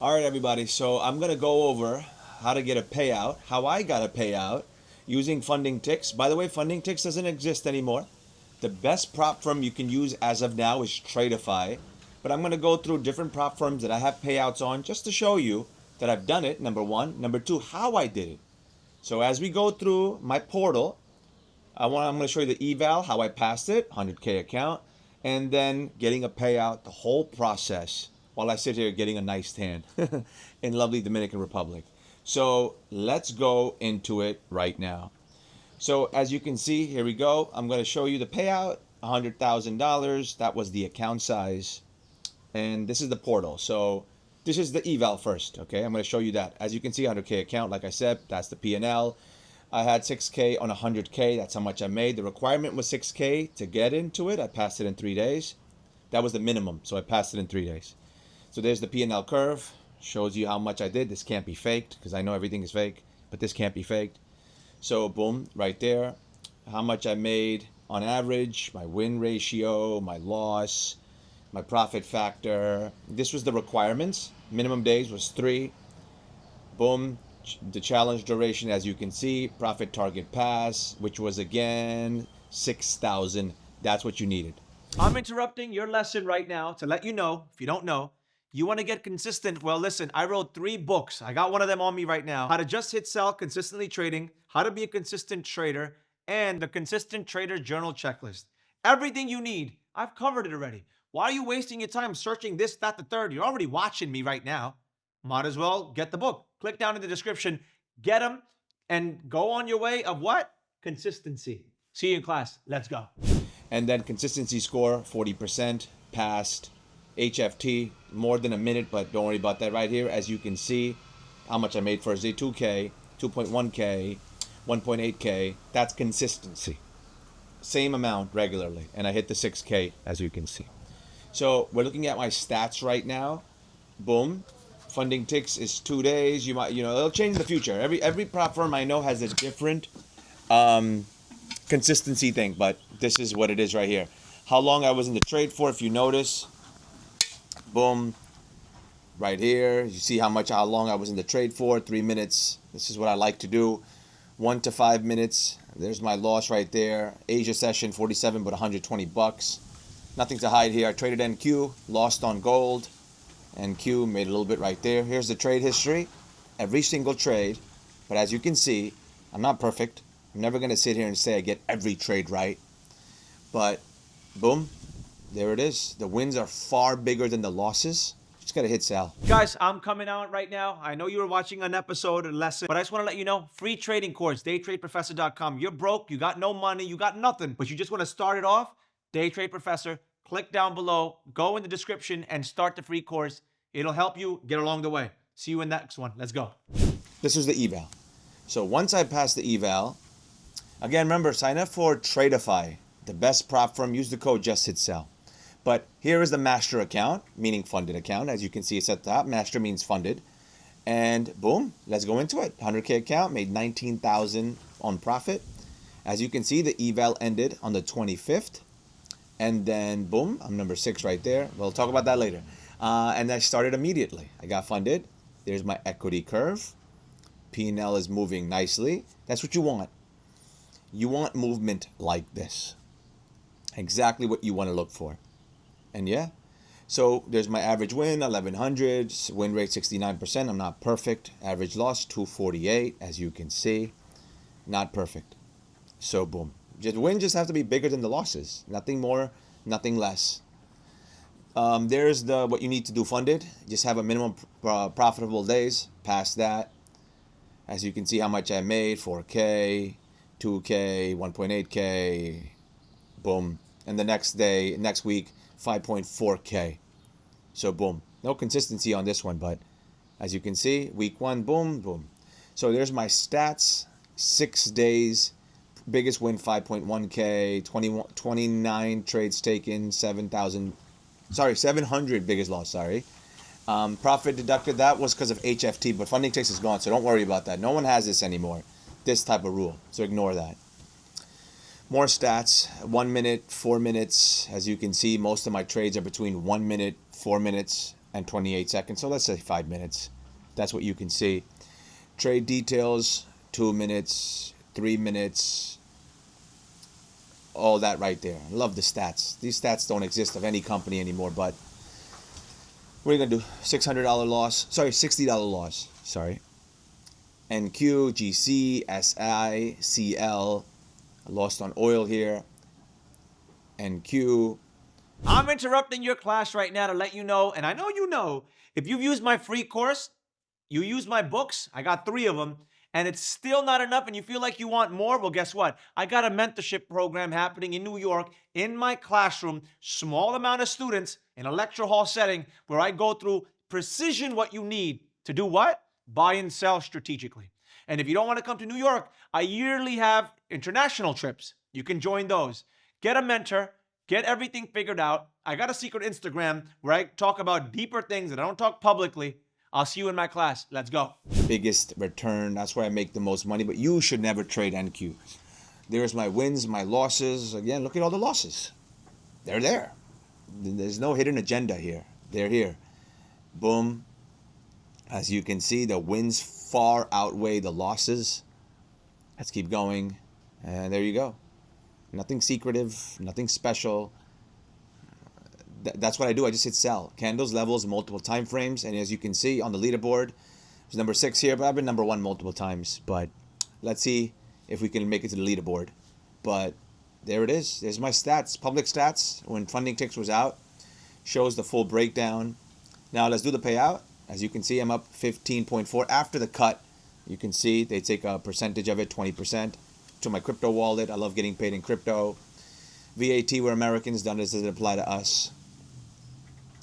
All right, everybody. So I'm going to go over how to get a payout, how I got a payout using funding ticks. By the way, funding ticks doesn't exist anymore. The best prop firm you can use as of now is Tradeify. But I'm going to go through different prop firms that I have payouts on just to show you that I've done it, number one. Number two, how I did it. So as we go through my portal, I'm going to show you the eval, how I passed it, 100K account, and then getting a payout, the whole process, while I sit here getting a nice tan in lovely Dominican Republic. So let's go into it right now. So as you can see, here we go. I'm going to show you the payout, $100,000. That was the account size. And this is the portal. So this is the eval first, okay? I'm going to show you that. As you can see, 100K account, like I said, that's the P&L. I had 6K on 100K. That's how much I made. The requirement was 6K to get into it. I passed it in 3 days. That was the minimum, so I passed it in 3 days. So there's the P&L curve. Shows you how much I did. This can't be faked because I know everything is fake, but this can't be faked. So boom, right there. How much I made on average, my win ratio, my loss, my profit factor. This was the requirements. Minimum days was 3. Boom. The challenge duration, as you can see, profit target pass, which was again 6,000. That's what you needed. I'm interrupting your lesson right now to let you know, if you don't know, you want to get consistent. Well, listen, I wrote 3 books. I got one of them on me right now. How to just hit sell consistently trading, how to be a consistent trader, and the consistent trader journal checklist. Everything you need. I've covered it already. Why are you wasting your time searching this, that, the third? You're already watching me right now. Might as well get the book. Click down in the description, get them, and go on your way of what? Consistency. See you in class. Let's go. And then consistency score, 40%, passed. HFT, more than a minute, but don't worry about that right here. As you can see, how much I made first day, 2K, 2.1K, 1.8K. That's consistency. Same amount regularly. And I hit the 6K, as you can see. So we're looking at my stats right now. Boom. Funding ticks is 2 days. It'll change in the future. Every prop firm I know has a different consistency thing, but this is what it is right here. How long I was in the trade for, if you notice. Boom. Right here. You see how long I was in the trade for. 3 minutes. This is what I like to do. 1 to 5 minutes. There's my loss right there. Asia session 47, but 120 bucks. Nothing to hide here. I traded NQ, lost on gold. NQ made a little bit right there. Here's the trade history. Every single trade. But as you can see, I'm not perfect. I'm never going to sit here and say I get every trade right. But boom, there it is. The wins are far bigger than the losses. Just got to hit sell. Guys, I'm coming out right now. I know you were watching an episode or lesson, but I just want to let you know, free trading course, daytradeprofessor.com. You're broke, you got no money, you got nothing, but you just want to start it off? Day Trade Professor. Click down below, go in the description and start the free course. It'll help you get along the way. See you in the next one. Let's go. This is the eval. So once I pass the eval, again, remember, sign up for Tradeify, the best prop firm. Use the code JustHitSell. But here is the master account, meaning funded account. As you can see, it's at the top. Master means funded. And boom, let's go into it. 100K account, made 19,000 on profit. As you can see, the eval ended on the 25th. And then boom, I'm number 6 right there. We'll talk about that later. And I started immediately. I got funded. There's my equity curve. P&L is moving nicely. That's what you want. You want movement like this. Exactly what you want to look for. And yeah, so there's my average win, 1100. Win rate 69%. I'm not perfect. Average loss 248, as you can see. Not perfect. So boom. Wins just have to be bigger than the losses. Nothing more, nothing less. There's what you need to do funded. Just have a minimum profitable days. Past that, as you can see how much I made, 4K, 2K, 1.8K, boom. And the next week, 5.4K. So boom. No consistency on this one, but as you can see, week 1, boom, boom. So there's my stats, 6 days. Biggest win 5.1K, 29 trades taken, 700 biggest loss, profit deducted, that was because of HFT, but funding ticks is gone, so don't worry about that. No one has this anymore, this type of rule, so ignore that. More stats, 1 minute, 4 minutes. As you can see, most of my trades are between 1 minute, 4 minutes. and 28 seconds. So let's say 5 minutes. That's what you can see. Trade details, 2 minutes, 3 minutes, all that right there. I love the stats. These stats don't exist of any company anymore, but what are you going to do? $600 loss. Sorry, $60 loss. Sorry. NQ, GC, SI, CL. I lost on oil here. NQ. I'm interrupting your class right now to let you know, and I know you know, if you've used my free course, you use my books, I got 3 of them, and it's still not enough and you feel like you want more, well, guess what? I got a mentorship program happening in New York in my classroom, small amount of students in a lecture hall setting where I go through precision what you need to do what? Buy and sell strategically. And if you don't want to come to New York, I yearly have international trips. You can join those. Get a mentor, get everything figured out. I got a secret Instagram where I talk about deeper things that I don't talk publicly. I'll see you in my class. Let's go. Biggest return. That's where I make the most money. But you should never trade NQ. There's my wins, my losses. Again, look at all the losses. They're there. There's no hidden agenda here. They're here. Boom. As you can see, the wins far outweigh the losses. Let's keep going. And there you go. Nothing secretive, nothing special. That's what I do. I just hit sell. Candles, levels, multiple time frames. And as you can see on the leaderboard, it's number 6 here, but I've been number 1 multiple times. But let's see if we can make it to the leaderboard. But there it is. There's my stats, public stats. When Funding Ticks was out, shows the full breakdown. Now let's do the payout. As you can see, I'm up 15.4 after the cut. You can see they take a percentage of it, 20%, to my crypto wallet. I love getting paid in crypto. VAT, we're Americans. None of this doesn't apply to us.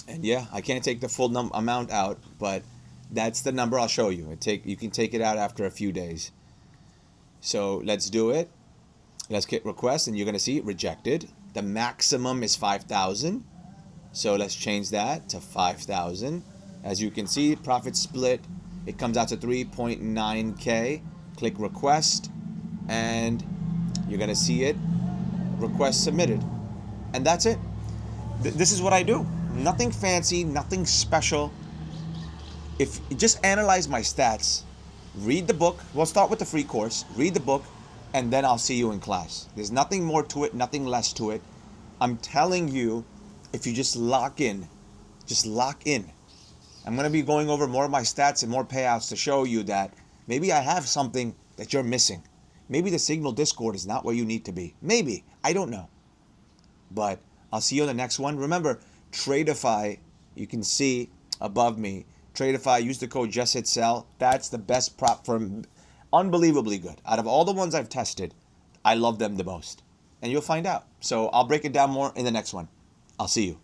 And yeah, I can't take the full amount out, but that's the number I'll show you. You can take it out after a few days. So let's do it. Let's hit request, and you're going to see rejected. The maximum is 5,000. So let's change that to 5,000. As you can see, profit split. It comes out to 3.9K. Click request, and you're going to see it. Request submitted. And that's it. This is what I do. Nothing fancy, nothing special. If you just analyze my stats, read the book. We'll start with the free course. Read the book, and then I'll see you in class. There's nothing more to it, nothing less to it. I'm telling you, if you just lock in, just lock in. I'm going to be going over more of my stats and more payouts to show you that maybe I have something that you're missing. Maybe the Signal Discord is not where you need to be. Maybe. I don't know. But I'll see you on the next one. Remember, Tradeify, you can see above me. Tradeify, use the code JustHitSell. That's the best prop firm. Unbelievably good. Out of all the ones I've tested, I love them the most. And you'll find out. So I'll break it down more in the next one. I'll see you.